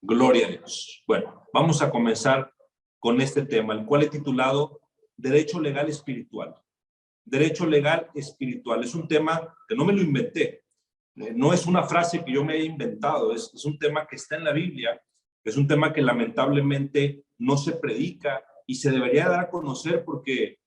Gloria a Dios. Bueno, vamos a comenzar con este tema, el cual he titulado Derecho Legal Espiritual. Derecho Legal Espiritual. Es un tema que no me lo inventé. No es una frase que yo me haya inventado. Es un tema que está en la Biblia. Es un tema que lamentablemente no se predica y se debería dar a conocer porque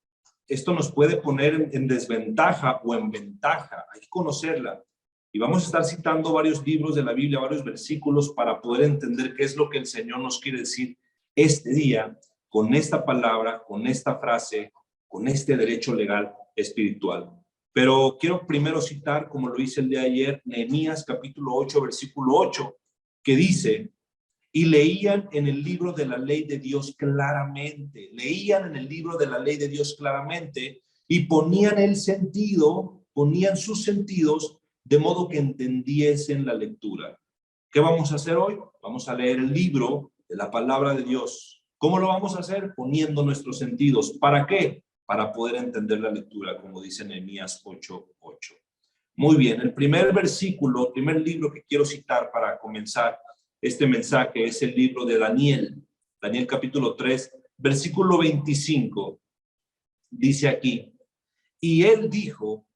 esto nos puede poner en desventaja o en ventaja. Hay que conocerla. Y vamos a estar citando varios libros de la Biblia, varios versículos para poder entender qué es lo que el Señor nos quiere decir este día con esta palabra, con esta frase, con este derecho legal espiritual. Pero quiero primero citar, como lo hice el día de ayer, Nehemías capítulo 8, versículo 8, que dice: y leían en el libro de la ley de Dios claramente, leían en el libro de la ley de Dios claramente y ponían el sentido, ponían sus sentidos de modo que entendiesen la lectura. ¿Qué vamos a hacer hoy? Vamos a leer el libro de la palabra de Dios. ¿Cómo lo vamos a hacer? Poniendo nuestros sentidos. ¿Para qué? Para poder entender la lectura, como dice Nehemías 8:8. Muy bien, el primer versículo, el primer libro que quiero citar para comenzar este mensaje es el libro de Daniel. Daniel capítulo 3, versículo 25. Dice aquí: y él dijo,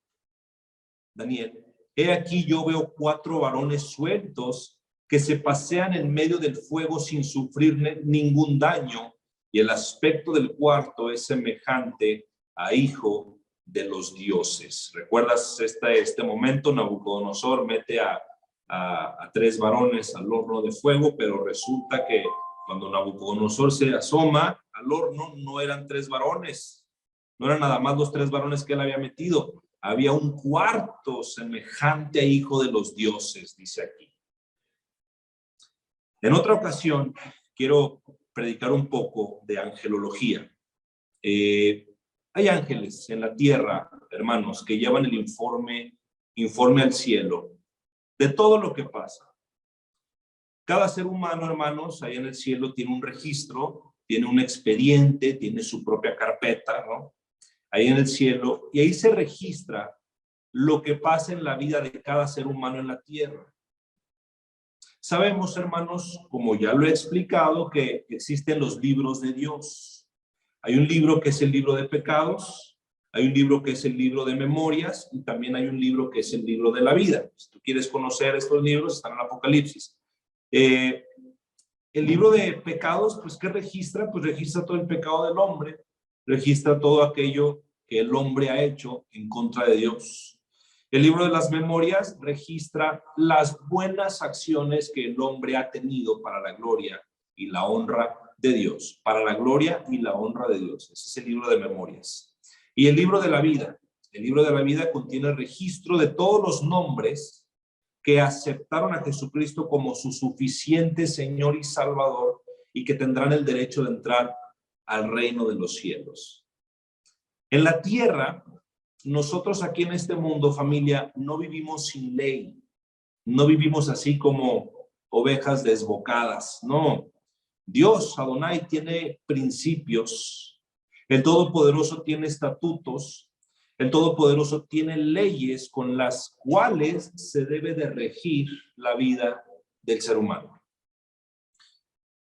Daniel, he aquí yo veo 4 varones sueltos que se pasean en medio del fuego sin sufrir ningún daño, y el aspecto del cuarto es semejante a hijo de los dioses. ¿Recuerdas este momento? Nabucodonosor mete a 3 varones al horno de fuego, pero resulta que cuando Nabucodonosor se asoma al horno, no eran 3 varones, no eran nada más los 3 varones que él había metido. Había un cuarto semejante a hijo de los dioses, dice aquí. En otra ocasión, quiero predicar un poco de angelología. Hay ángeles en la tierra, hermanos, que llevan el informe al cielo de todo lo que pasa. Cada ser humano, hermanos, ahí en el cielo tiene un registro, tiene un expediente, tiene su propia carpeta, ¿no? Ahí en el cielo, y ahí se registra lo que pasa en la vida de cada ser humano en la tierra. Sabemos, hermanos, como ya lo he explicado, que existen los libros de Dios. Hay un libro que es el libro de pecados, hay un libro que es el libro de memorias, y también hay un libro que es el libro de la vida. Si tú quieres conocer estos libros, están en el Apocalipsis. El libro de pecados, pues, ¿qué registra? Pues registra todo el pecado del hombre, registra todo aquello que el hombre ha hecho en contra de Dios. El libro de las memorias registra las buenas acciones que el hombre ha tenido para la gloria y la honra de Dios, para la gloria y la honra de Dios. Ese es el libro de memorias. Y el libro de la vida contiene el registro de todos los nombres que aceptaron a Jesucristo como su suficiente Señor y Salvador y que tendrán el derecho de entrar al reino de los cielos. En la tierra, nosotros aquí en este mundo, familia, no vivimos sin ley, no vivimos así como ovejas desbocadas, no. Dios, Adonai, tiene principios, el Todopoderoso tiene estatutos, el Todopoderoso tiene leyes con las cuales se debe de regir la vida del ser humano.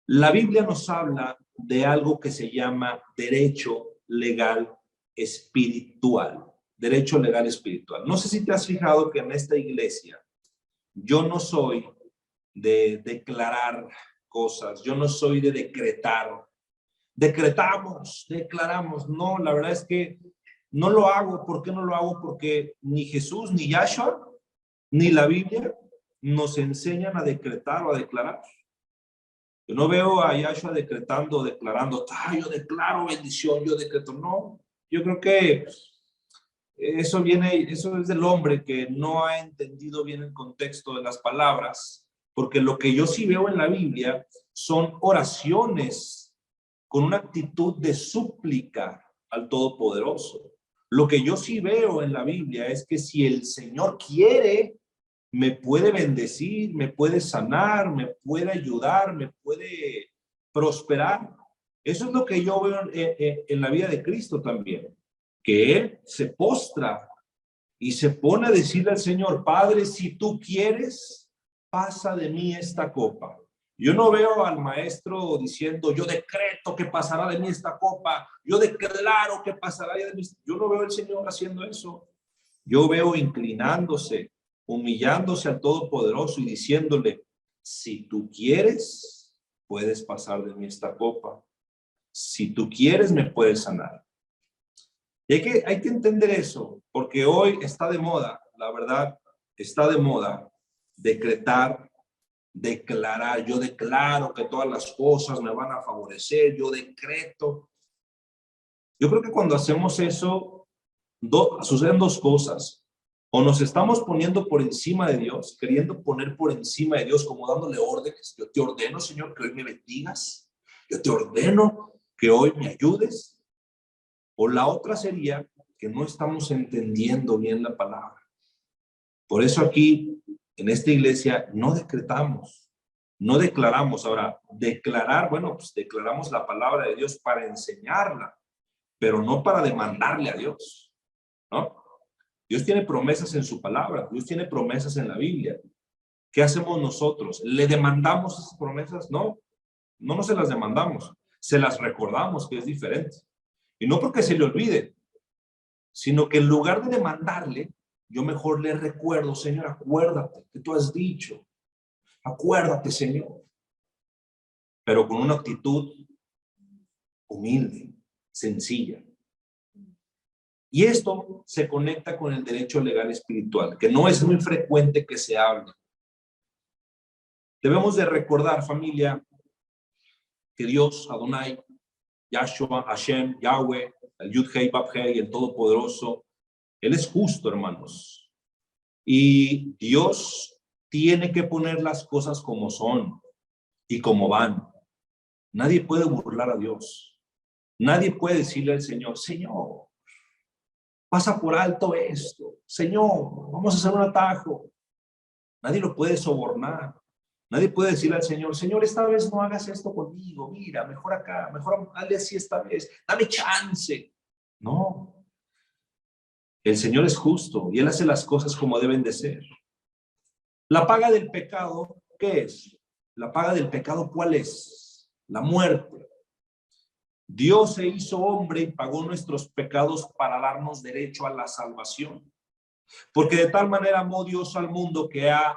La Biblia nos habla de algo que se llama derecho legal espiritual. Derecho legal espiritual. No sé si te has fijado que en esta iglesia yo no soy de declarar cosas, yo no soy de decretar. Decretamos, declaramos. No, la verdad es que no lo hago. ¿Por qué no lo hago? Porque ni Jesús, ni Yahshua, ni la Biblia nos enseñan a decretar o a declarar. Yo no veo a Yahshua decretando o declarando, yo declaro bendición, yo decreto. No, yo creo que eso es del hombre que no ha entendido bien el contexto de las palabras, porque lo que yo sí veo en la Biblia son oraciones con una actitud de súplica al Todopoderoso. Lo que yo sí veo en la Biblia es que si el Señor quiere, me puede bendecir, me puede sanar, me puede ayudar, me puede prosperar. Eso es lo que yo veo en la vida de Cristo también, que Él se postra y se pone a decirle al Señor: Padre, si tú quieres, pasa de mí esta copa. Yo no veo al maestro diciendo, yo decreto que pasará de mí esta copa, yo declaro que pasará de mí. Yo no veo al Señor haciendo eso. Yo veo inclinándose, humillándose al Todopoderoso y diciéndole, si tú quieres, puedes pasar de mí esta copa. Si tú quieres, me puedes sanar. Y hay que entender eso, porque hoy está de moda, la verdad, está de moda decretar, declarar. Yo declaro que todas las cosas me van a favorecer, yo decreto. Yo creo que cuando hacemos eso, suceden dos cosas. O nos estamos poniendo por encima de Dios, queriendo poner por encima de Dios, como dándole órdenes. Yo te ordeno, Señor, que hoy me bendigas. Yo te ordeno que hoy me ayudes. O la otra sería que no estamos entendiendo bien la palabra. Por eso aquí, en esta iglesia, no decretamos, no declaramos. Ahora, declarar, bueno, pues declaramos la palabra de Dios para enseñarla, pero no para demandarle a Dios, ¿no? Dios tiene promesas en su palabra, Dios tiene promesas en la Biblia. ¿Qué hacemos nosotros? ¿Le demandamos esas promesas? No, no se las demandamos, se las recordamos, que es diferente. Y no porque se le olvide, sino que en lugar de demandarle, yo mejor le recuerdo, Señor, acuérdate que tú has dicho, acuérdate, Señor, pero con una actitud humilde, sencilla. Y esto se conecta con el derecho legal espiritual, que no es muy frecuente que se hable. Debemos de recordar, familia, que Dios, Adonai, Yahshua, Hashem, Yahweh, el Yud-Hei, Bab-Hei, el Todopoderoso, Él es justo, hermanos. Y Dios tiene que poner las cosas como son y como van. Nadie puede burlar a Dios. Nadie puede decirle al Señor, Señor, pasa por alto esto. Señor, vamos a hacer un atajo. Nadie lo puede sobornar. Nadie puede decirle al Señor, Señor, esta vez no hagas esto conmigo. Mira, mejor acá, mejor hazle así esta vez. Dame chance. No. El Señor es justo y Él hace las cosas como deben de ser. La paga del pecado, ¿qué es? La paga del pecado, ¿cuál es? La muerte. Dios se hizo hombre y pagó nuestros pecados para darnos derecho a la salvación. Porque de tal manera amó Dios al mundo que ha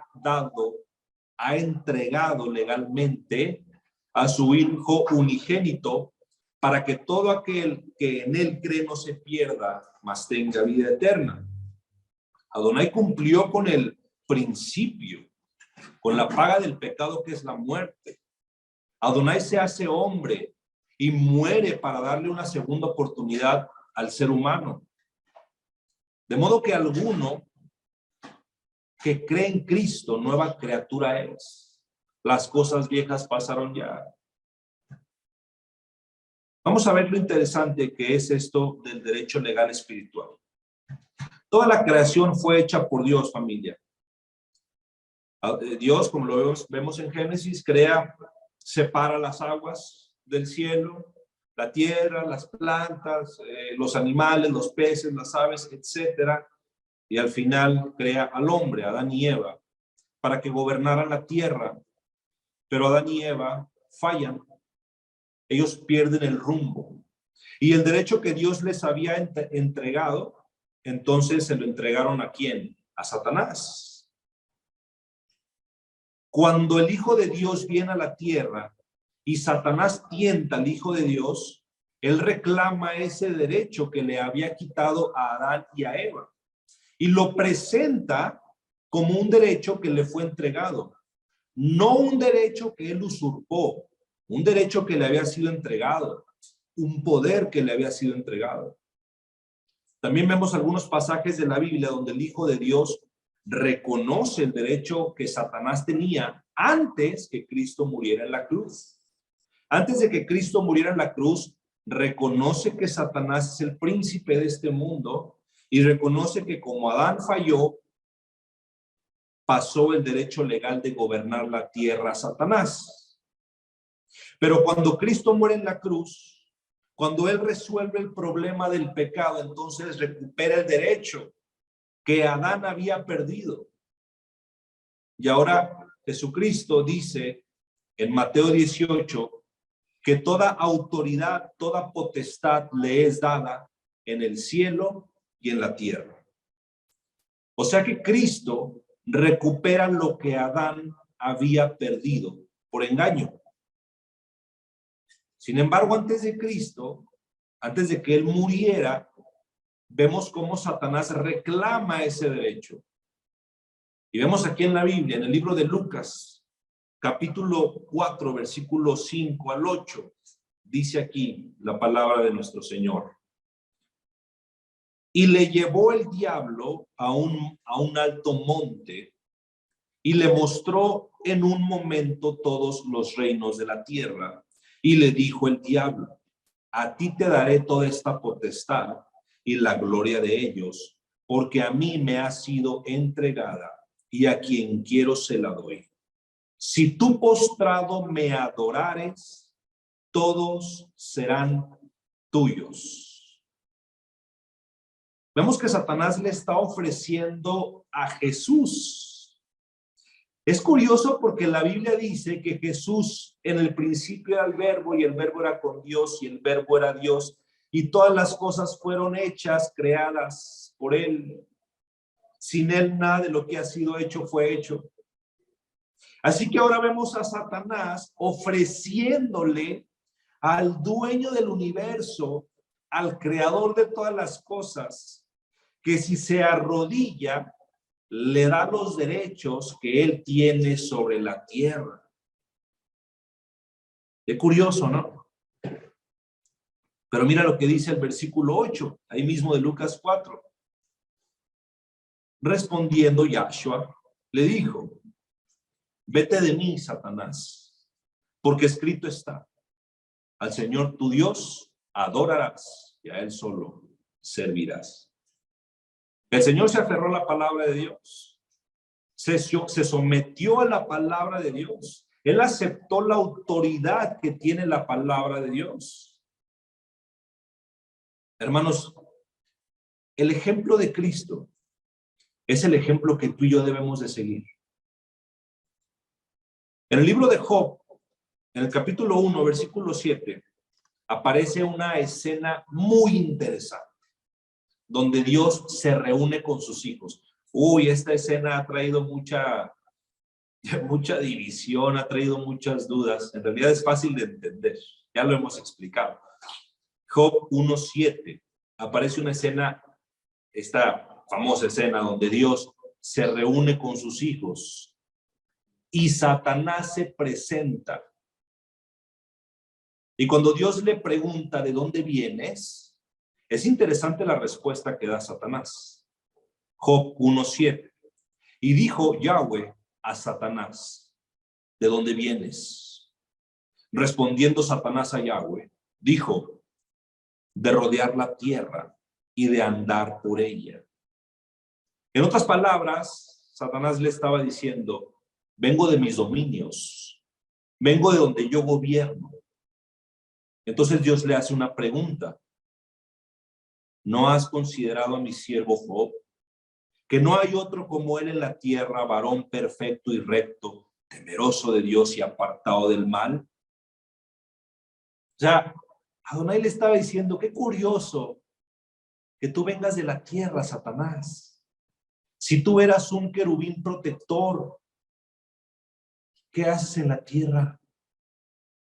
entregado legalmente a su Hijo unigénito para que todo aquel que en él cree no se pierda, mas tenga vida eterna. Adonai cumplió con el principio, con la paga del pecado, que es la muerte. Adonai se hace hombre y muere para darle una segunda oportunidad al ser humano. De modo que alguno que cree en Cristo, nueva criatura es. Las cosas viejas pasaron ya. Vamos a ver lo interesante que es esto del derecho legal espiritual. Toda la creación fue hecha por Dios, familia. Dios, como lo vemos en Génesis, separa las aguas del cielo, la tierra, las plantas, los animales, los peces, las aves, etcétera. Y al final crea al hombre, Adán y Eva, para que gobernaran la tierra. Pero Adán y Eva fallan. Ellos pierden el rumbo. Y el derecho que Dios les había entregado, entonces se lo entregaron ¿a quién? A Satanás. Cuando el Hijo de Dios viene a la tierra y Satanás tienta al Hijo de Dios, él reclama ese derecho que le había quitado a Adán y a Eva. Y lo presenta como un derecho que le fue entregado. No un derecho que él usurpó, un derecho que le había sido entregado, un poder que le había sido entregado. También vemos algunos pasajes de la Biblia donde el Hijo de Dios reconoce el derecho que Satanás tenía antes que Cristo muriera en la cruz. Antes de que Cristo muriera en la cruz, reconoce que Satanás es el príncipe de este mundo y reconoce que como Adán falló, pasó el derecho legal de gobernar la tierra a Satanás. Pero cuando Cristo muere en la cruz, cuando Él resuelve el problema del pecado, entonces recupera el derecho que Adán había perdido. Y ahora Jesucristo dice en Mateo 18 que toda autoridad, toda potestad le es dada en el cielo y en la tierra. O sea que Cristo recupera lo que Adán había perdido por engaño. Sin embargo, antes de Cristo, antes de que él muriera, vemos cómo Satanás reclama ese derecho. Y vemos aquí en la Biblia, en el libro de Lucas, capítulo 4, versículos 5 al 8, dice aquí la palabra de nuestro Señor. Y le llevó el diablo a un alto monte y le mostró en un momento todos los reinos de la tierra. Y le dijo el diablo: a ti te daré toda esta potestad y la gloria de ellos, porque a mí me ha sido entregada y a quien quiero se la doy. Si tú postrado me adorares, todos serán tuyos. Vemos que Satanás le está ofreciendo a Jesús. Es curioso porque la Biblia dice que Jesús en el principio era el verbo y el verbo era con Dios y el verbo era Dios y todas las cosas fueron hechas, creadas por él. Sin él nada de lo que ha sido hecho fue hecho. Así que ahora vemos a Satanás ofreciéndole al dueño del universo, al creador de todas las cosas, que si se arrodilla, le da los derechos que él tiene sobre la tierra. Qué curioso, ¿no? Pero mira lo que dice el versículo 8, ahí mismo de Lucas 4. Respondiendo Yahshua, le dijo: vete de mí, Satanás, porque escrito está: al Señor tu Dios adorarás y a él solo servirás. El Señor se aferró a la palabra de Dios, se sometió a la palabra de Dios. Él aceptó la autoridad que tiene la palabra de Dios. Hermanos, el ejemplo de Cristo es el ejemplo que tú y yo debemos de seguir. En el libro de Job, en el capítulo 1, versículo 7, aparece una escena muy interesante, donde Dios se reúne con sus hijos. Uy, esta escena ha traído mucha división, ha traído muchas dudas. En realidad es fácil de entender, ya lo hemos explicado. Job 1:7, aparece una escena, esta famosa escena donde Dios se reúne con sus hijos y Satanás se presenta. Y cuando Dios le pregunta ¿de dónde vienes?, es interesante la respuesta que da Satanás. Job 1:7. Y dijo Yahweh a Satanás: ¿de dónde vienes? Respondiendo Satanás a Yahweh, dijo: de rodear la tierra y de andar por ella. En otras palabras, Satanás le estaba diciendo: vengo de mis dominios, vengo de donde yo gobierno. Entonces Dios le hace una pregunta: ¿no has considerado a mi siervo Job, que no hay otro como él en la tierra, varón perfecto y recto, temeroso de Dios y apartado del mal? O sea, Adonai le estaba diciendo: qué curioso que tú vengas de la tierra, Satanás. Si tú eras un querubín protector, ¿qué haces en la tierra?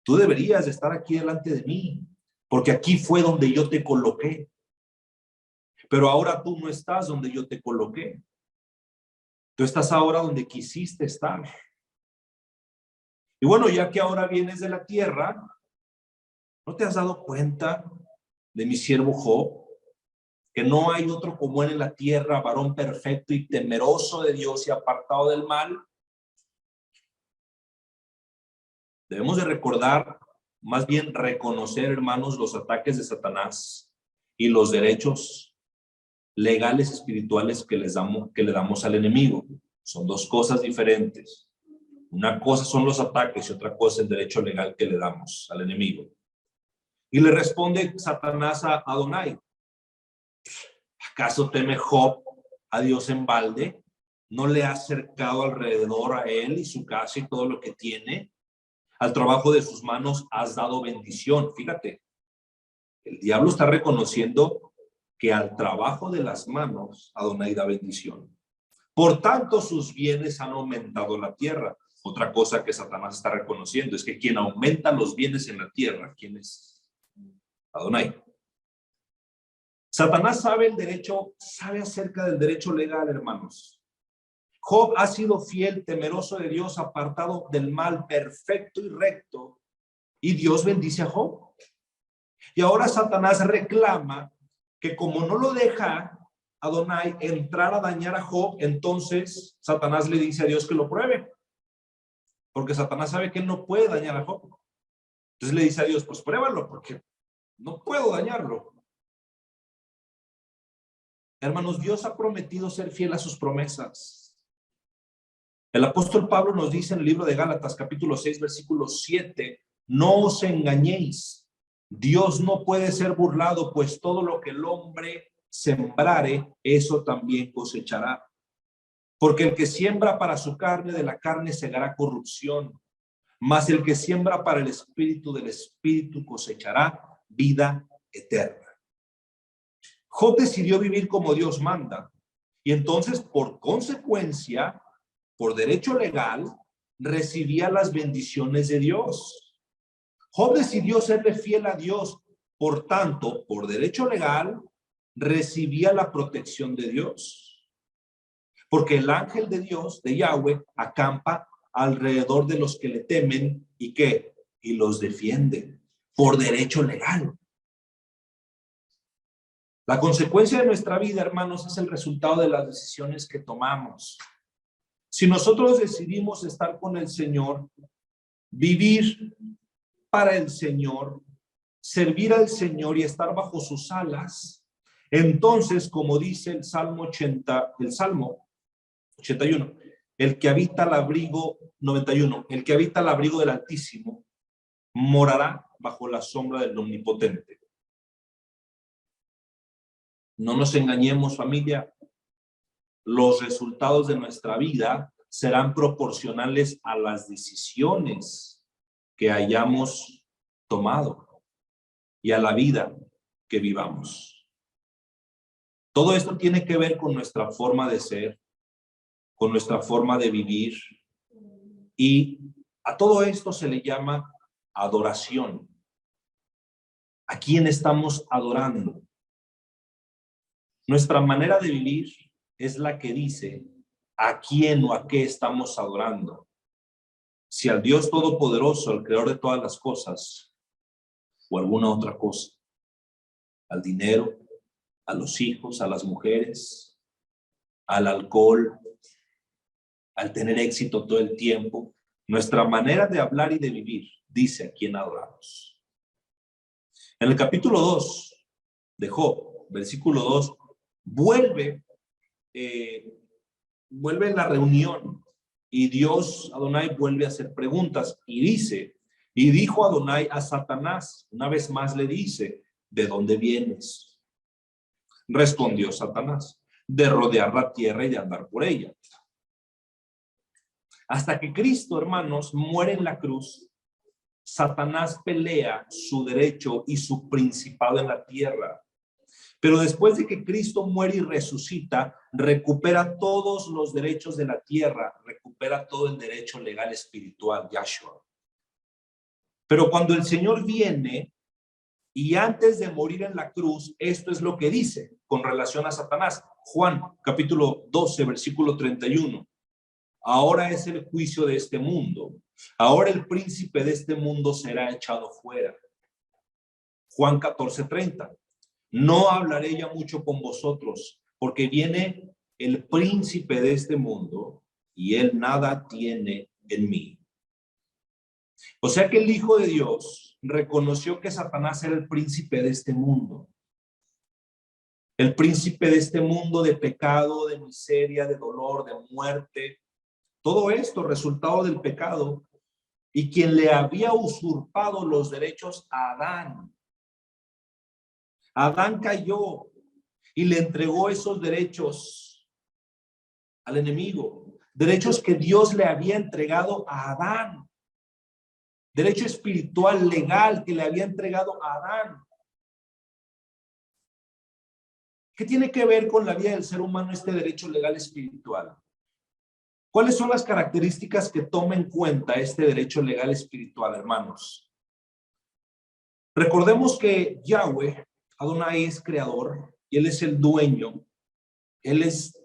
Tú deberías de estar aquí delante de mí, porque aquí fue donde yo te coloqué. Pero ahora tú no estás donde yo te coloqué. Tú estás ahora donde quisiste estar. Y bueno, ya que ahora vienes de la tierra, ¿no te has dado cuenta de mi siervo Job? Que no hay otro como él en la tierra, varón perfecto y temeroso de Dios y apartado del mal. Debemos de recordar, más bien reconocer, hermanos, los ataques de Satanás y los derechos legales espirituales que le damos al enemigo. Son dos cosas diferentes. Una cosa son los ataques y otra cosa es el derecho legal que le damos al enemigo. Y le responde Satanás a Adonai: ¿acaso teme Job a Dios en balde? ¿No le ha cercado alrededor a él y su casa y todo lo que tiene? Al trabajo de sus manos has dado bendición. Fíjate, el diablo está reconociendo que al trabajo de las manos Adonai da bendición. Por tanto, sus bienes han aumentado la tierra. Otra cosa que Satanás está reconociendo es que quien aumenta los bienes en la tierra, ¿quién es? Adonai. Satanás sabe acerca del derecho legal, hermanos. Job ha sido fiel, temeroso de Dios, apartado del mal, perfecto y recto. Y Dios bendice a Job. Y ahora Satanás reclama que como no lo deja Adonai entrar a dañar a Job, entonces Satanás le dice a Dios que lo pruebe. Porque Satanás sabe que él no puede dañar a Job. Entonces le dice a Dios, pues pruébalo, porque no puedo dañarlo. Hermanos, Dios ha prometido ser fiel a sus promesas. El apóstol Pablo nos dice en el libro de Gálatas, capítulo 6, versículo 7, no os engañéis, Dios no puede ser burlado, pues todo lo que el hombre sembrare, eso también cosechará. Porque el que siembra para su carne, de la carne segará corrupción, mas el que siembra para el espíritu, del espíritu cosechará vida eterna. Job decidió vivir como Dios manda, y entonces por consecuencia, por derecho legal, recibía las bendiciones de Dios. Job decidió serle fiel a Dios, por tanto, por derecho legal, recibía la protección de Dios. Porque el ángel de Dios, de Yahweh, acampa alrededor de los que le temen, ¿y qué? Y los defiende, por derecho legal. La consecuencia de nuestra vida, hermanos, es el resultado de las decisiones que tomamos. Si nosotros decidimos estar con el Señor, vivir para el Señor, servir al Señor y estar bajo sus alas, entonces, como dice el Salmo 81, el que habita al abrigo, 91, el que habita al abrigo del Altísimo, morará bajo la sombra del Omnipotente. No nos engañemos, familia. Los resultados de nuestra vida serán proporcionales a las decisiones que hayamos tomado y a la vida que vivamos. Todo esto tiene que ver con nuestra forma de ser, con nuestra forma de vivir, y a todo esto se le llama adoración. ¿A quién estamos adorando? Nuestra manera de vivir es la que dice a quién o a qué estamos adorando. Si al Dios Todopoderoso, al Creador de todas las cosas, o alguna otra cosa, al dinero, a los hijos, a las mujeres, al alcohol, al tener éxito todo el tiempo. Nuestra manera de hablar y de vivir dice a quién adoramos. En el capítulo 2 de Job, versículo 2, vuelve la reunión y Dios, Adonai, vuelve a hacer preguntas y dice, y dijo Adonai a Satanás, una vez más le dice, ¿de dónde vienes? Respondió Satanás, de rodear la tierra y de andar por ella. Hasta que Cristo, hermanos, muere en la cruz, Satanás pelea su derecho y su principado en la tierra. Pero después de que Cristo muere y resucita, recupera todos los derechos de la tierra, recupera todo el derecho legal espiritual, Yahshua. Pero cuando el Señor viene, y antes de morir en la cruz, esto es lo que dice con relación a Satanás. Juan, capítulo 12, versículo 31. Ahora es el juicio de este mundo. Ahora el príncipe de este mundo será echado fuera. Juan 14:30. No hablaré ya mucho con vosotros, porque viene el príncipe de este mundo y él nada tiene en mí. O sea que el Hijo de Dios reconoció que Satanás era el príncipe de este mundo. El príncipe de este mundo de pecado, de miseria, de dolor, de muerte. Todo esto resultado del pecado, y quien le había usurpado los derechos a Adán. Adán cayó y le entregó esos derechos al enemigo, derechos que Dios le había entregado a Adán. derecho espiritual legal que le había entregado a Adán. ¿Qué tiene que ver con la vida del ser humano este derecho legal espiritual? ¿Cuáles son las características que toma en cuenta este derecho legal espiritual, hermanos? Recordemos que Yahweh, Adonai, es creador y Él es el dueño. Él es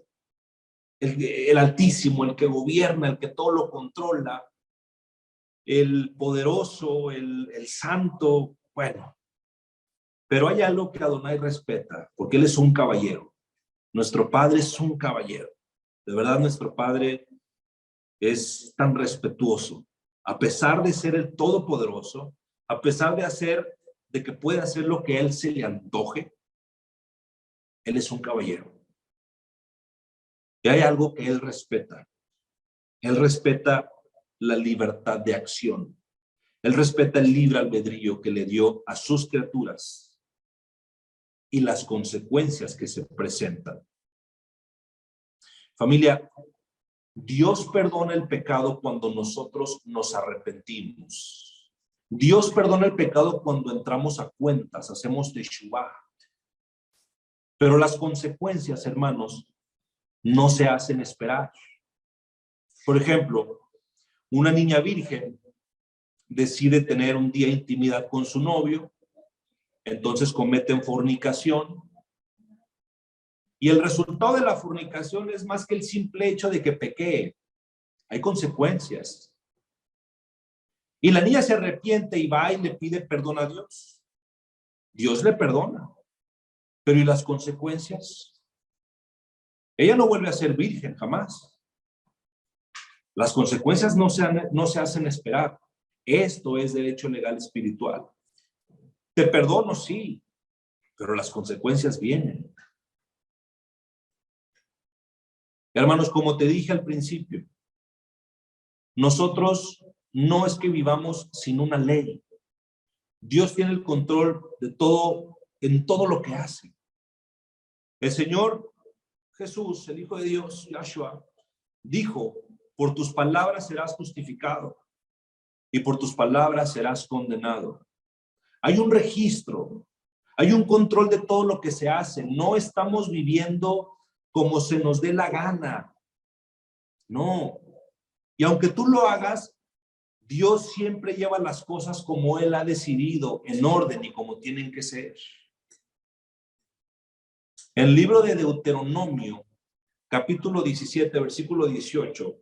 el Altísimo, el que gobierna, el que todo lo controla, el poderoso, el santo, bueno. Pero hay algo que Adonai respeta, porque Él es un caballero. Nuestro Padre es un caballero. De verdad, nuestro Padre es tan respetuoso. A pesar de ser el todopoderoso, a pesar de que puede hacer lo que Él se le antoje, Él es un caballero. Y hay algo que Él respeta. Él respeta la libertad de acción. Él respeta el libre albedrío que le dio a sus criaturas y las consecuencias que se presentan. Familia, Dios perdona el pecado cuando nosotros nos arrepentimos. Dios perdona el pecado cuando entramos a cuentas, hacemos teshuvá. Pero las consecuencias, hermanos, no se hacen esperar. Por ejemplo, una niña virgen decide tener un día de intimidad con su novio, entonces cometen fornicación, y el resultado de la fornicación es más que el simple hecho de que pequee. Hay consecuencias. Y la niña se arrepiente y va y le pide perdón a Dios. Dios le perdona. Pero ¿y las consecuencias? Ella no vuelve a ser virgen jamás. Las consecuencias no se hacen esperar. Esto es derecho legal espiritual. Te perdono, sí, pero las consecuencias vienen. Hermanos, como te dije al principio, nosotros no es que vivamos sin una ley. Dios tiene el control de todo, en todo lo que hace. El Señor Jesús, el Hijo de Dios, Yahshua, dijo: por tus palabras serás justificado y por tus palabras serás condenado. Hay un registro, hay un control de todo lo que se hace. No estamos viviendo como se nos dé la gana. No. Y aunque tú lo hagas, Dios siempre lleva las cosas como Él ha decidido, en orden y como tienen que ser. El libro de Deuteronomio, capítulo 17, versículo 18,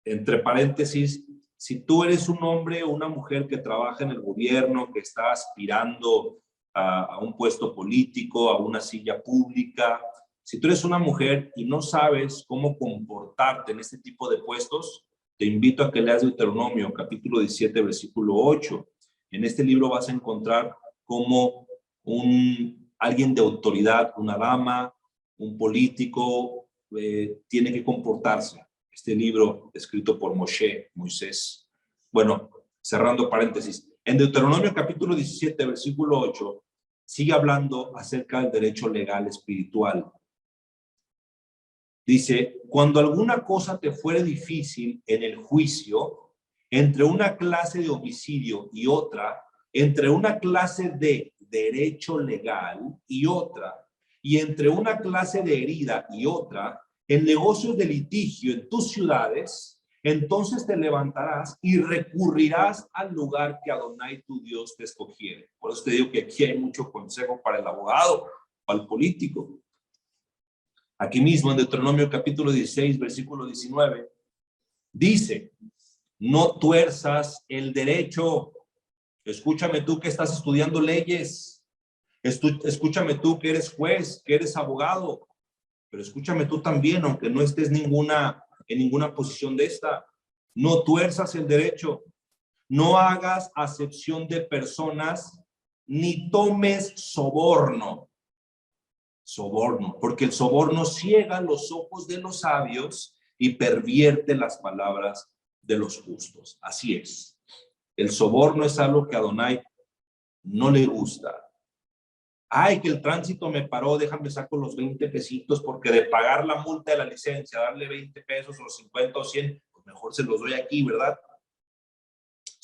entre paréntesis, si tú eres un hombre o una mujer que trabaja en el gobierno, que está aspirando a un puesto político, a una silla pública, si tú eres una mujer y no sabes cómo comportarte en este tipo de puestos, te invito a que leas Deuteronomio, capítulo 17, versículo 8. En este libro vas a encontrar cómo alguien de autoridad, una dama, un político, tiene que comportarse. Este libro escrito por Moisés. Bueno, cerrando paréntesis. En Deuteronomio capítulo 17, versículo 8, sigue hablando acerca del derecho legal espiritual. Dice: cuando alguna cosa te fuere difícil en el juicio, entre una clase de homicidio y otra, entre una clase de derecho legal y otra, y entre una clase de herida y otra, en negocios de litigio en tus ciudades, entonces te levantarás y recurrirás al lugar que Adonai tu Dios te escogiere. Por eso te digo que aquí hay mucho consejo para el abogado, para el político. Aquí mismo en Deuteronomio capítulo 16, versículo 19, dice: no tuerzas el derecho. Escúchame tú que estás estudiando leyes. Escúchame tú que eres juez, que eres abogado. Pero escúchame tú también, aunque no estés en ninguna posición de esta. No tuerzas el derecho. No hagas acepción de personas, ni tomes soborno. Soborno, porque el soborno ciega los ojos de los sabios y pervierte las palabras de los justos. Así es. El soborno es algo que a Adonai no le gusta. Ay, que el tránsito me paró, déjame saco los 20 pesitos, porque de pagar la multa de la licencia, darle 20 pesos o 50 o 100, pues mejor se los doy aquí, ¿verdad?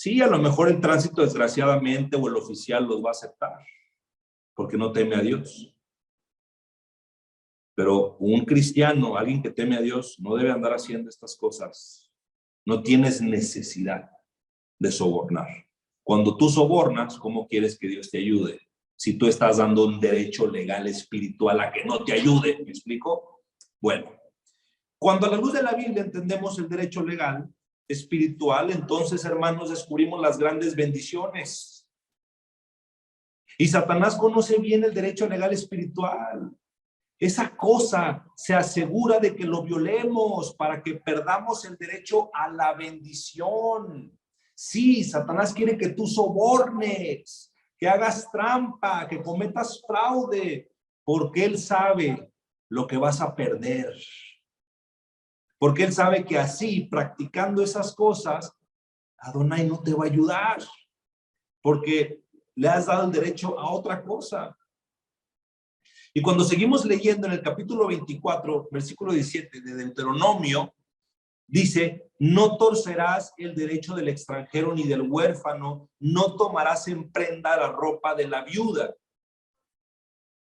Sí, a lo mejor el tránsito desgraciadamente o el oficial los va a aceptar porque no teme a Dios. Pero un cristiano, alguien que teme a Dios, no debe andar haciendo estas cosas. No tienes necesidad de sobornar. Cuando tú sobornas, ¿cómo quieres que Dios te ayude? Si tú estás dando un derecho legal espiritual a que no te ayude, ¿me explico? Bueno, cuando a la luz de la Biblia entendemos el derecho legal espiritual, entonces, hermanos, descubrimos las grandes bendiciones. Y Satanás conoce bien el derecho legal espiritual. Esa cosa se asegura de que lo violemos para que perdamos el derecho a la bendición. Sí, Satanás quiere que tú sobornes, que hagas trampa, que cometas fraude, porque él sabe lo que vas a perder. Porque él sabe que así, practicando esas cosas, Adonai no te va a ayudar, porque le has dado el derecho a otra cosa. Y cuando seguimos leyendo en el capítulo 24, versículo 17 de Deuteronomio, dice, no torcerás el derecho del extranjero ni del huérfano, no tomarás en prenda la ropa de la viuda.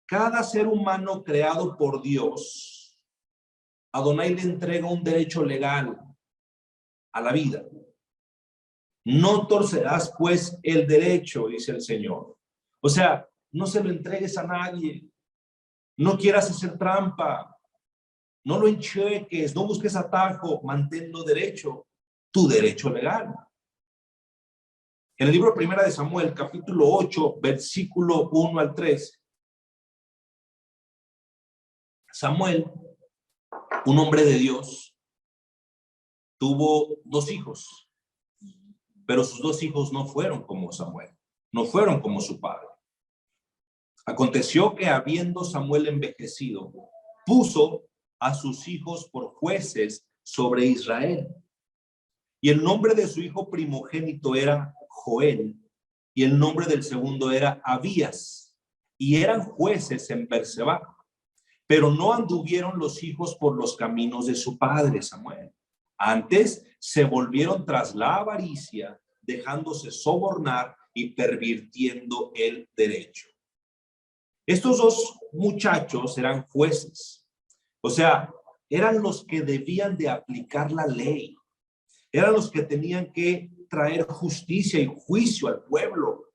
Cada ser humano creado por Dios, Adonai le entrega un derecho legal a la vida. No torcerás pues el derecho, dice el Señor. O sea, no se lo entregues a nadie. No quieras hacer trampa. No lo encheques, no busques atajo, manténlo derecho, tu derecho legal. En el libro Primera de Samuel, capítulo 8, versículo 1 al 3, Samuel, un hombre de Dios, tuvo 2 hijos, pero sus 2 hijos no fueron como Samuel, no fueron como su padre. Aconteció que habiendo Samuel envejecido, puso a sus hijos por jueces sobre Israel. Y el nombre de su hijo primogénito era Joel, y el nombre del segundo era Abías, y eran jueces en Berseba. Pero no anduvieron los hijos por los caminos de su padre Samuel. Antes se volvieron tras la avaricia, dejándose sobornar y pervirtiendo el derecho. Estos 2 muchachos eran jueces, o sea, eran los que debían de aplicar la ley. Eran los que tenían que traer justicia y juicio al pueblo,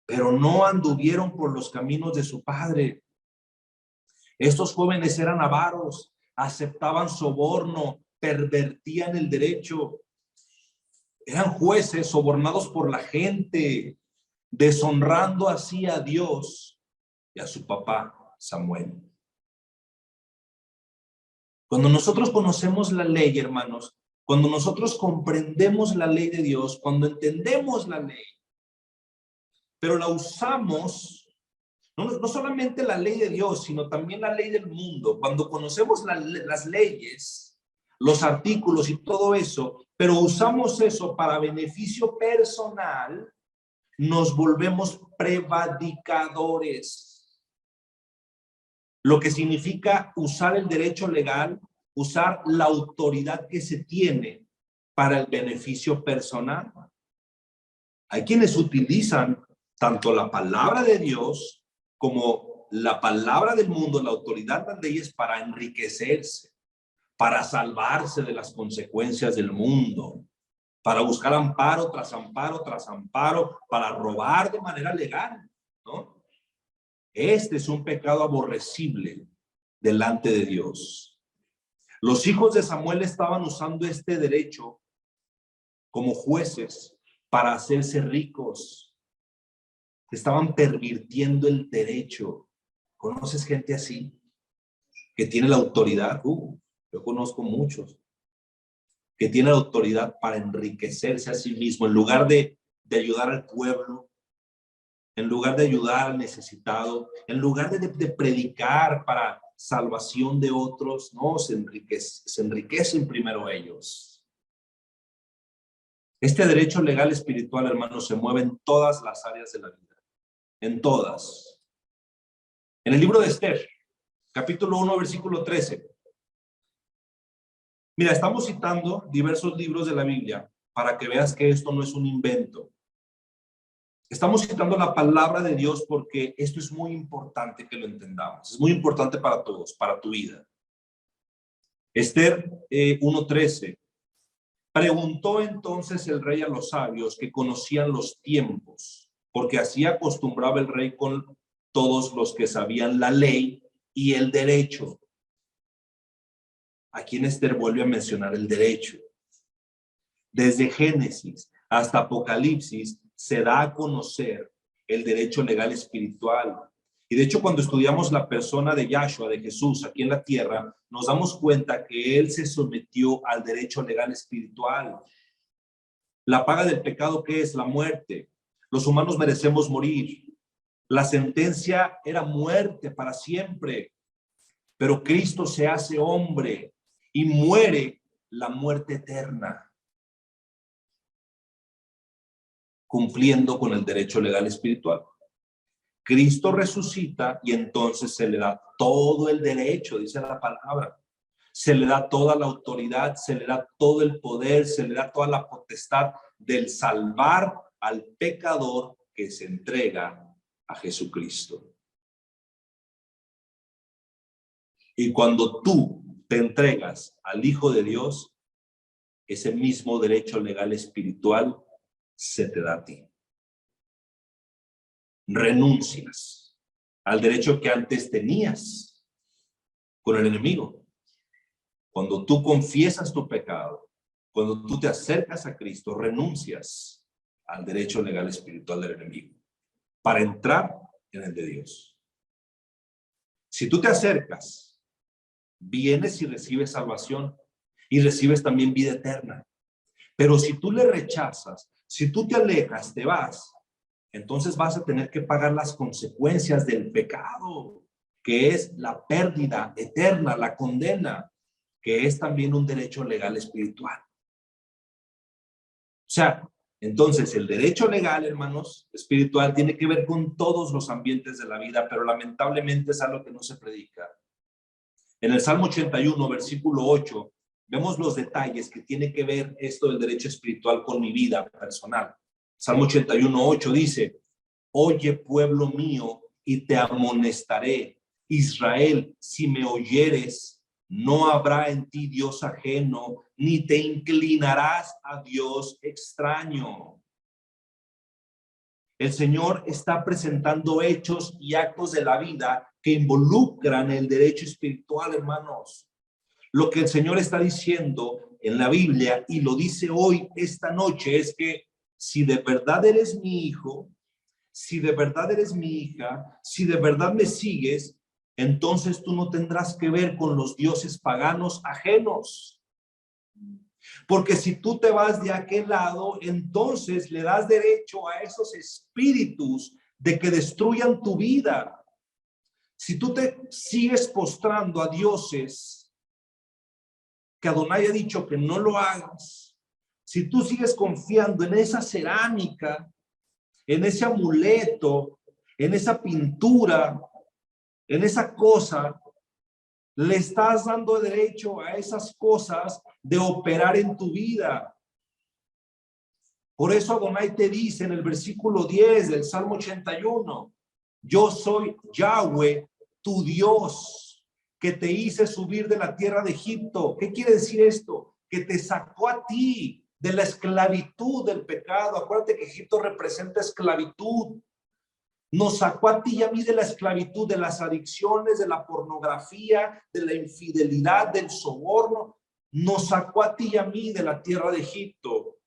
pero no anduvieron por los caminos de su padre. Estos jóvenes eran avaros, aceptaban soborno, pervertían el derecho. Eran jueces sobornados por la gente, deshonrando así a Dios y a su papá Samuel. Cuando nosotros conocemos la ley, hermanos, cuando nosotros comprendemos la ley de Dios, cuando entendemos la ley, pero la usamos, no solamente la ley de Dios, sino también la ley del mundo. Cuando conocemos las leyes, los artículos y todo eso, pero usamos eso para beneficio personal, nos volvemos prevaricadores. Lo que significa usar el derecho legal, usar la autoridad que se tiene para el beneficio personal. Hay quienes utilizan tanto la palabra de Dios como la palabra del mundo, la autoridad de las leyes, para enriquecerse, para salvarse de las consecuencias del mundo, para buscar amparo tras amparo tras amparo, para robar de manera legal, ¿no? Este es un pecado aborrecible delante de Dios. Los hijos de Samuel estaban usando este derecho como jueces para hacerse ricos. Estaban pervirtiendo el derecho. ¿Conoces gente así? Que tiene la autoridad. Yo conozco muchos. Que tiene la autoridad para enriquecerse a sí mismo en lugar de ayudar al pueblo, en lugar de ayudar al necesitado, en lugar de predicar para salvación de otros, no, se enriquecen primero ellos. Este derecho legal espiritual, hermanos, se mueve en todas las áreas de la vida, en todas. En el libro de Esther, capítulo 1, versículo 13. Mira, estamos citando diversos libros de la Biblia, para que veas que esto no es un invento. Estamos citando la palabra de Dios porque esto es muy importante que lo entendamos. Es muy importante para todos, para tu vida. Esther 1:13. Preguntó entonces el rey a los sabios que conocían los tiempos, porque así acostumbraba el rey con todos los que sabían la ley y el derecho. Aquí en Esther vuelve a mencionar el derecho. Desde Génesis hasta Apocalipsis se da a conocer el derecho legal espiritual. Y de hecho, cuando estudiamos la persona de Yahshua, de Jesús, aquí en la tierra, nos damos cuenta que él se sometió al derecho legal espiritual. La paga del pecado, ¿qué es? La muerte. Los humanos merecemos morir. La sentencia era muerte para siempre. Pero Cristo se hace hombre y muere la muerte eterna, cumpliendo con el derecho legal espiritual. Cristo resucita y entonces se le da todo el derecho, dice la palabra. Se le da toda la autoridad, se le da todo el poder, se le da toda la potestad del salvar al pecador que se entrega a Jesucristo. Y cuando tú te entregas al Hijo de Dios, ese mismo derecho legal espiritual se te da a ti. Renuncias al derecho que antes tenías con el enemigo. Cuando tú confiesas tu pecado, cuando tú te acercas a Cristo, renuncias al derecho legal espiritual del enemigo para entrar en el de Dios. Si tú te acercas, vienes y recibes salvación y recibes también vida eterna. Pero si tú le rechazas, si tú te alejas, te vas, entonces vas a tener que pagar las consecuencias del pecado, que es la pérdida eterna, la condena, que es también un derecho legal espiritual. O sea, entonces el derecho legal, hermanos, espiritual, tiene que ver con todos los ambientes de la vida, pero lamentablemente es algo que no se predica. En el Salmo 81, versículo 8, vemos los detalles que tiene que ver esto del derecho espiritual con mi vida personal. Salmo 81, 8 dice: oye, pueblo mío, y te amonestaré. Israel, si me oyeres, no habrá en ti Dios ajeno, ni te inclinarás a Dios extraño. El Señor está presentando hechos y actos de la vida que involucran el derecho espiritual, hermanos. Lo que el Señor está diciendo en la Biblia, y lo dice hoy, esta noche, es que si de verdad eres mi hijo, si de verdad eres mi hija, si de verdad me sigues, entonces tú no tendrás que ver con los dioses paganos ajenos. Porque si tú te vas de aquel lado, entonces le das derecho a esos espíritus de que destruyan tu vida. Si tú te sigues postrando a dioses que Adonai ha dicho que no lo hagas, si tú sigues confiando en esa cerámica, en ese amuleto, en esa pintura, en esa cosa, le estás dando derecho a esas cosas de operar en tu vida. Por eso Adonai te dice en el versículo 10 del Salmo 81, yo soy Yahweh, tu Dios, que te hice subir de la tierra de Egipto. ¿Qué quiere decir esto? Que te sacó a ti de la esclavitud del pecado. Acuérdate que Egipto representa esclavitud. Nos sacó a ti y a mí de la esclavitud, de las adicciones, de la pornografía, de la infidelidad, del soborno. Nos sacó a ti y a mí de la tierra de Egipto.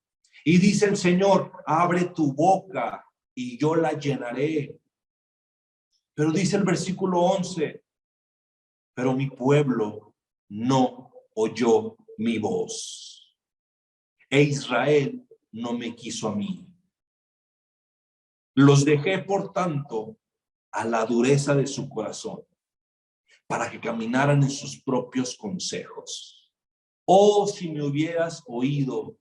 Y dice el Señor, abre tu boca y yo la llenaré. Pero dice el versículo 11, pero mi pueblo no oyó mi voz. E Israel no me quiso a mí. Los dejé, por tanto, a la dureza de su corazón, para que caminaran en sus propios consejos. Oh, si me hubieras oído,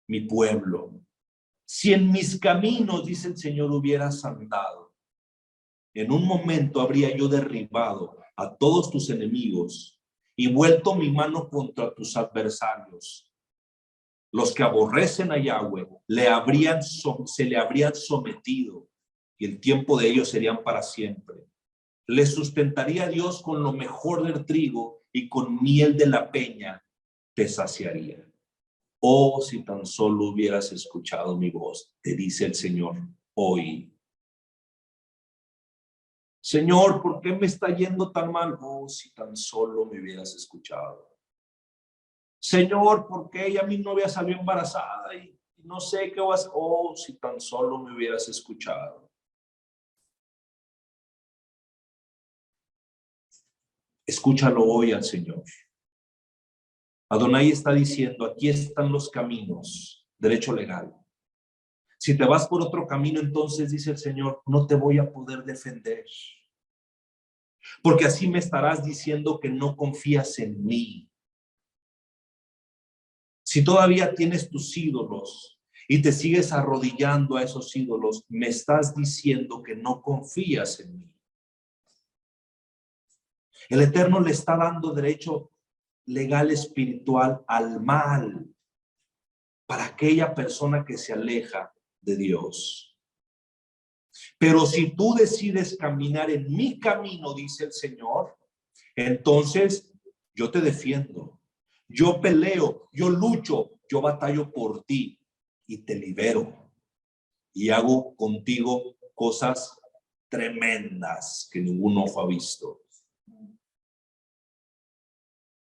mi pueblo, si en mis caminos, dice el Señor, hubieras andado, en un momento habría yo derribado a todos tus enemigos y vuelto mi mano contra tus adversarios. Los que aborrecen a Yahweh se le habrían sometido y el tiempo de ellos serían para siempre. Les sustentaría Dios con lo mejor del trigo y con miel de la peña te saciaría. Oh, si tan solo hubieras escuchado mi voz, te dice el Señor hoy. Señor, ¿por qué me está yendo tan mal? Oh, si tan solo me hubieras escuchado. Señor, ¿por qué ya mi novia salió embarazada y no sé qué vas? Oh, si tan solo me hubieras escuchado. Escúchalo hoy al Señor. Adonai está diciendo, aquí están los caminos, derecho legal. Si te vas por otro camino, entonces dice el Señor, no te voy a poder defender. Porque así me estarás diciendo que no confías en mí. Si todavía tienes tus ídolos y te sigues arrodillando a esos ídolos, me estás diciendo que no confías en mí. El Eterno le está dando derecho legal espiritual al mal para aquella persona que se aleja de Dios. Pero si tú decides caminar en mi camino, dice el Señor, entonces yo te defiendo, yo peleo, yo lucho, yo batallo por ti y te libero y hago contigo cosas tremendas que ningún ojo ha visto.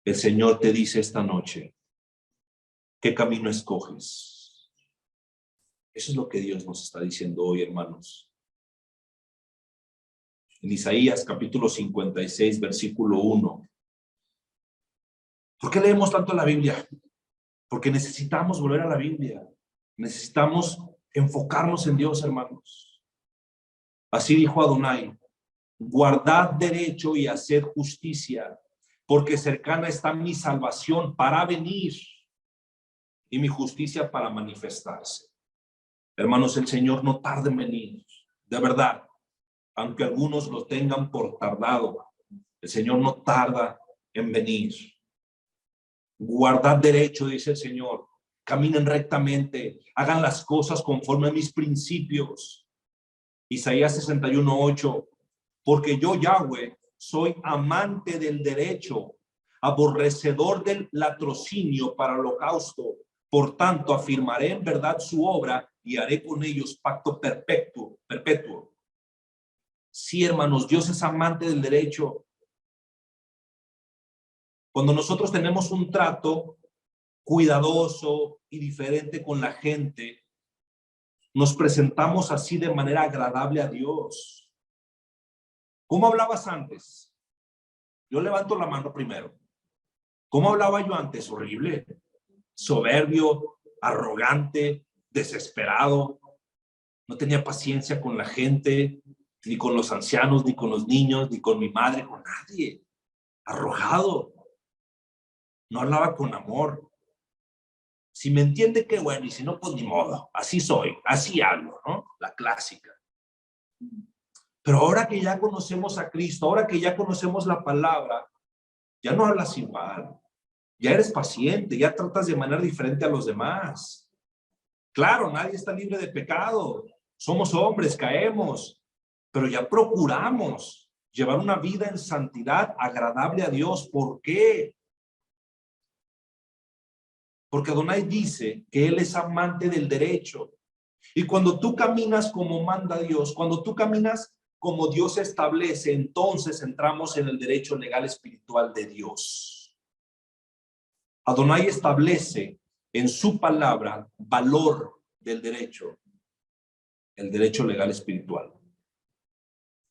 El Señor te dice esta noche, ¿qué camino escoges? Eso es lo que Dios nos está diciendo hoy, hermanos. En Isaías capítulo 56, versículo 1. ¿Por qué leemos tanto la Biblia? Porque necesitamos volver a la Biblia. Necesitamos enfocarnos en Dios, hermanos. Así dijo Adonai, guardad derecho y haced justicia, porque cercana está mi salvación para venir y mi justicia para manifestarse. Hermanos, el Señor no tarda en venir, de verdad, aunque algunos lo tengan por tardado, el Señor no tarda en venir. Guardad derecho, dice el Señor, caminen rectamente, hagan las cosas conforme a mis principios. Isaías 61:8, porque yo, Yahweh, soy amante del derecho, aborrecedor del latrocinio para holocausto. Por tanto, afirmaré en verdad su obra y haré con ellos pacto perpetuo. Sí, hermanos, Dios es amante del derecho. Cuando nosotros tenemos un trato cuidadoso y diferente con la gente, nos presentamos así de manera agradable a Dios. ¿Cómo hablabas antes? Yo levanto la mano primero. ¿Cómo hablaba yo antes? Horrible, soberbio, arrogante, desesperado. No tenía paciencia con la gente, ni con los ancianos, ni con los niños, ni con mi madre, con nadie. Arrojado. No hablaba con amor. Si me entiende, qué bueno, y si no, pues ni modo. Así soy, así hablo, ¿no? La clásica. Pero ahora que ya conocemos a Cristo, ahora que ya conocemos la palabra, ya no hablas igual. Ya eres paciente, ya tratas de manera diferente a los demás. Claro, nadie está libre de pecado. Somos hombres, caemos, pero ya procuramos llevar una vida en santidad agradable a Dios. ¿Por qué? Porque Adonai dice que Él es amante del derecho. Y cuando tú caminas como manda Dios, cuando tú caminas como Dios establece, entonces entramos en el derecho legal espiritual de Dios. Adonai establece en su palabra valor del derecho, el derecho legal espiritual.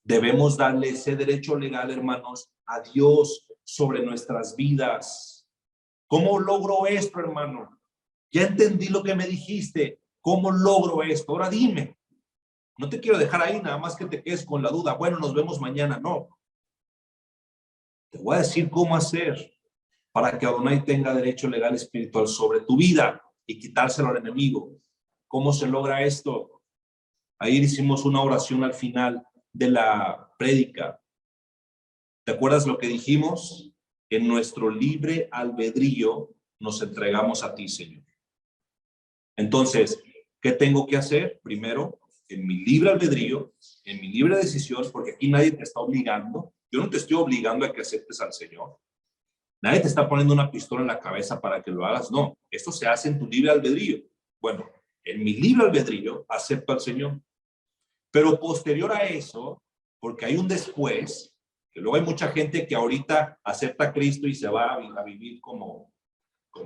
Debemos darle ese derecho legal, hermanos, a Dios sobre nuestras vidas. ¿Cómo logro esto, hermano? Ya entendí lo que me dijiste. ¿Cómo logro esto? Ahora dime. No te quiero dejar ahí nada más que te quedes con la duda. Bueno, nos vemos mañana. No. Te voy a decir cómo hacer para que Adonai tenga derecho legal espiritual sobre tu vida y quitárselo al enemigo. ¿Cómo se logra esto? Ayer hicimos una oración al final de la prédica. ¿Te acuerdas lo que dijimos? En nuestro libre albedrío nos entregamos a ti, Señor. Entonces, ¿qué tengo que hacer? Primero, en mi libre albedrío, en mi libre decisión, porque aquí nadie te está obligando. Yo no te estoy obligando a que aceptes al Señor. Nadie te está poniendo una pistola en la cabeza para que lo hagas. No, esto se hace en tu libre albedrío. Bueno, en mi libre albedrío acepto al Señor. Pero posterior a eso, porque hay un después, que luego hay mucha gente que ahorita acepta a Cristo y se va a vivir como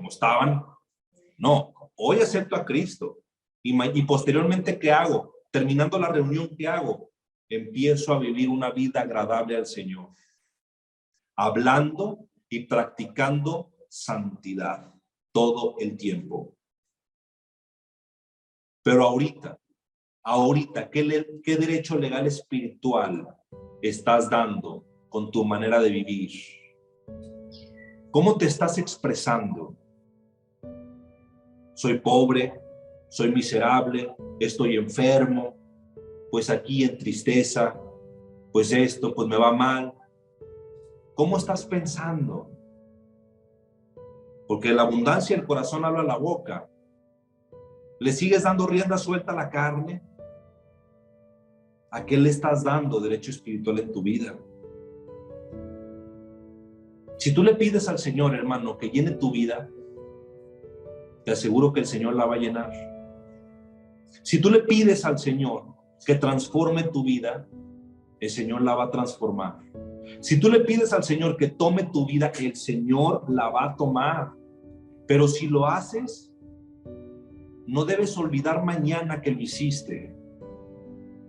estaban. No, hoy acepto a Cristo. Y posteriormente, ¿qué hago? Terminando la reunión, ¿qué hago? Empiezo a vivir una vida agradable al Señor, hablando y practicando santidad todo el tiempo. Pero ahorita, ¿qué derecho legal espiritual estás dando con tu manera de vivir? ¿Cómo te estás expresando? Soy pobre, soy miserable, estoy enfermo, pues aquí en tristeza, pues esto, pues me va mal. ¿Cómo estás pensando? Porque la abundancia del corazón habla la boca. ¿Le sigues dando rienda suelta a la carne? ¿A qué le estás dando derecho espiritual en tu vida? Si tú le pides al Señor, hermano, que llene tu vida, te aseguro que el Señor la va a llenar. Si tú le pides al Señor que transforme tu vida, el Señor la va a transformar. Si tú le pides al Señor que tome tu vida, el Señor la va a tomar. Pero si lo haces, no debes olvidar mañana que lo hiciste.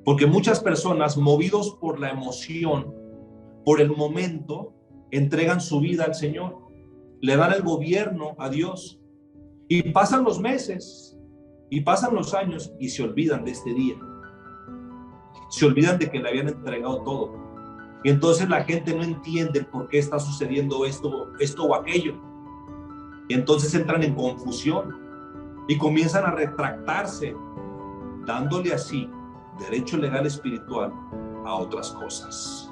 Porque muchas personas, movidos por la emoción, por el momento, entregan su vida al Señor, le dan el gobierno a Dios, y pasan los meses, y pasan los años, y se olvidan de este día. Se olvidan de que le habían entregado todo. Y entonces la gente no entiende por qué está sucediendo esto o aquello. Y entonces entran en confusión y comienzan a retractarse, dándole así derecho legal espiritual a otras cosas.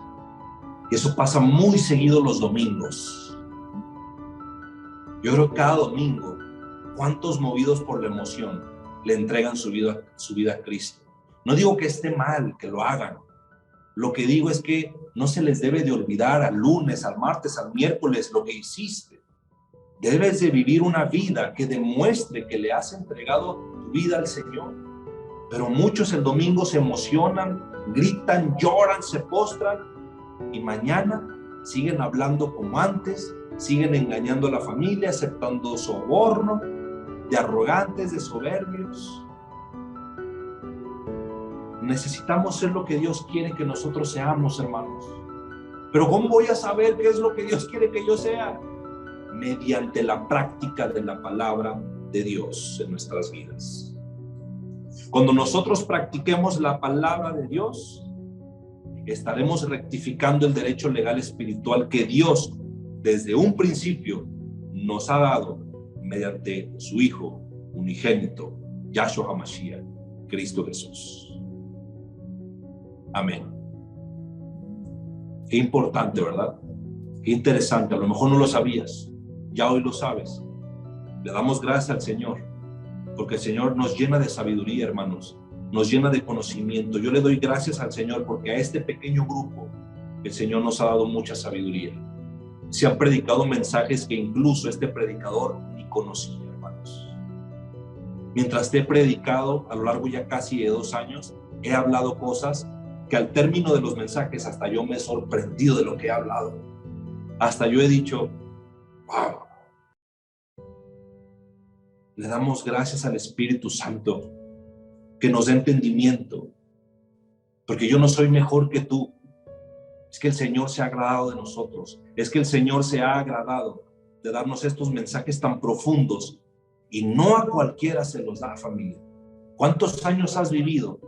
Y eso pasa muy seguido los domingos. Yo creo que cada domingo, ¿cuántos movidos por la emoción le entregan su vida a Cristo? No digo que esté mal que lo hagan. Lo que digo es que no se les debe de olvidar al lunes, al martes, al miércoles lo que hiciste. Debes de vivir una vida que demuestre que le has entregado tu vida al Señor. Pero muchos el domingo se emocionan, gritan, lloran, se postran y mañana siguen hablando como antes, siguen engañando a la familia, aceptando soborno, de arrogantes, de soberbios. Necesitamos ser lo que Dios quiere que nosotros seamos, hermanos. Pero ¿cómo voy a saber qué es lo que Dios quiere que yo sea? Mediante la práctica de la palabra de Dios en nuestras vidas. Cuando nosotros practiquemos la palabra de Dios, estaremos rectificando el derecho legal espiritual que Dios desde un principio nos ha dado mediante su Hijo unigénito, Yahshua HaMashiach, Cristo Jesús. Amén. Qué importante, ¿verdad? Qué interesante. A lo mejor no lo sabías, ya hoy lo sabes. Le damos gracias al Señor, porque el Señor nos llena de sabiduría, hermanos, nos llena de conocimiento. Yo le doy gracias al Señor porque a este pequeño grupo el Señor nos ha dado mucha sabiduría. Se han predicado mensajes que incluso este predicador ni conocía, hermanos. Mientras te he predicado a lo largo ya casi de 2 años, he hablado cosas que al término de los mensajes hasta yo me he sorprendido de lo que he hablado. Hasta yo he dicho, wow. Le damos gracias al Espíritu Santo que nos dé entendimiento, porque yo no soy mejor que tú. Es que el Señor se ha agradado de nosotros. Es que el Señor se ha agradado de darnos estos mensajes tan profundos y no a cualquiera se los da, familia. ¿Cuántos años has vivido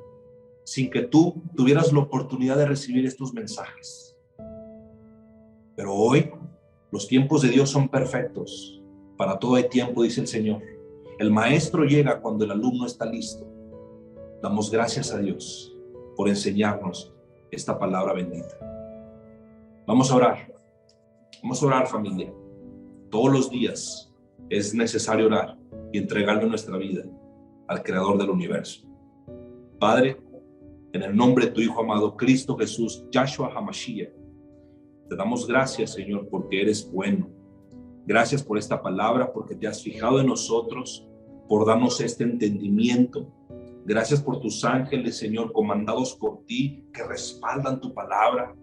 sin que tú tuvieras la oportunidad de recibir estos mensajes? Pero hoy los tiempos de Dios son perfectos. Para todo hay tiempo, dice el Señor. El maestro llega cuando el alumno está listo. Damos gracias a Dios por enseñarnos esta palabra bendita. Vamos a orar. Vamos a orar, familia. Todos los días es necesario orar y entregarle nuestra vida. al Creador del universo. Padre, en el nombre de tu Hijo amado, Cristo Jesús, Yahshua HaMashiach, te damos gracias, Señor, porque eres bueno. Gracias por esta palabra, porque te has fijado en nosotros, por darnos este entendimiento. Gracias por tus ángeles, Señor, comandados por ti, que respaldan tu palabra.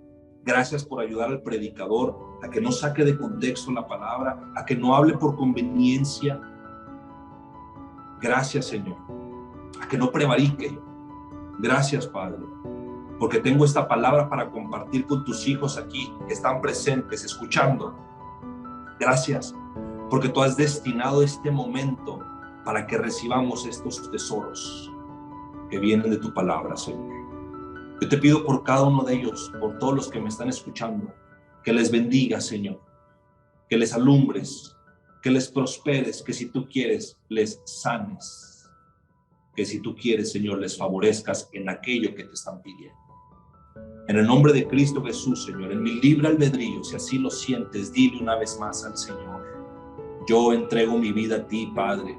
Gracias por ayudar al predicador a que no saque de contexto la palabra, a que no hable por conveniencia. Gracias, Señor, a que no prevarique. Gracias, Padre, porque tengo esta palabra para compartir con tus hijos aquí, que están presentes, escuchando. Gracias, porque tú has destinado este momento para que recibamos estos tesoros que vienen de tu palabra, Señor. Yo te pido por cada uno de ellos, por todos los que me están escuchando, que les bendiga, Señor, que les alumbres, que les prosperes, que si tú quieres, les sanes, que si tú quieres, Señor, les favorezcas en aquello que te están pidiendo. En el nombre de Cristo Jesús, Señor, en mi libre albedrío, si así lo sientes, dile una vez más al Señor: yo entrego mi vida a ti, Padre.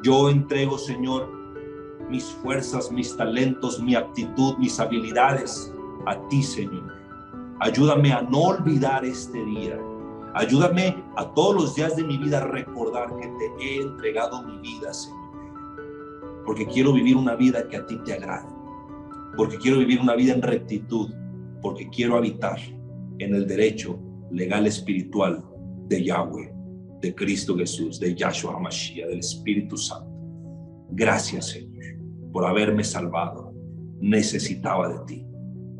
Yo entrego, Señor, mis fuerzas, mis talentos, mi aptitud, mis habilidades a ti, Señor. Ayúdame a no olvidar este día. Ayúdame a todos los días de mi vida a recordar que te he entregado mi vida, Señor. Porque quiero vivir una vida que a ti te agrade. Porque quiero vivir una vida en rectitud. Porque quiero habitar en el derecho legal espiritual de Yahweh, de Cristo Jesús, de Yahshua HaMashiach, del Espíritu Santo. Gracias, Señor, por haberme salvado. Necesitaba de ti.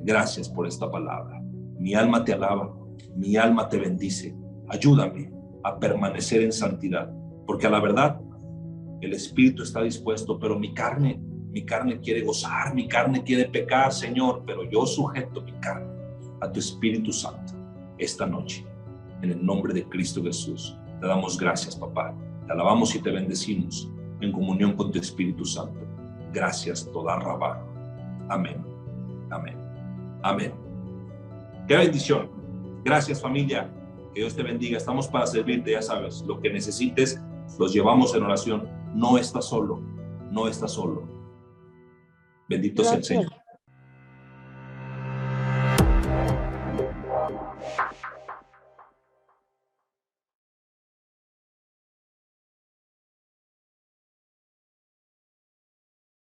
Gracias por esta palabra. Mi alma te alaba, mi alma te bendice. Ayúdame a permanecer en santidad, porque a la verdad el espíritu está dispuesto, pero mi carne quiere gozar, mi carne quiere pecar, Señor, pero yo sujeto mi carne a tu Espíritu Santo esta noche. En el nombre de Cristo Jesús, te damos gracias, papá. Te alabamos y te bendecimos en comunión con tu Espíritu Santo. Gracias, toda Rabá. Amén. Amén. Amén. Qué bendición. Gracias, familia. Que Dios te bendiga. Estamos para servirte, ya sabes. Lo que necesites, los llevamos en oración. No estás solo. No estás solo. Bendito sea el Señor.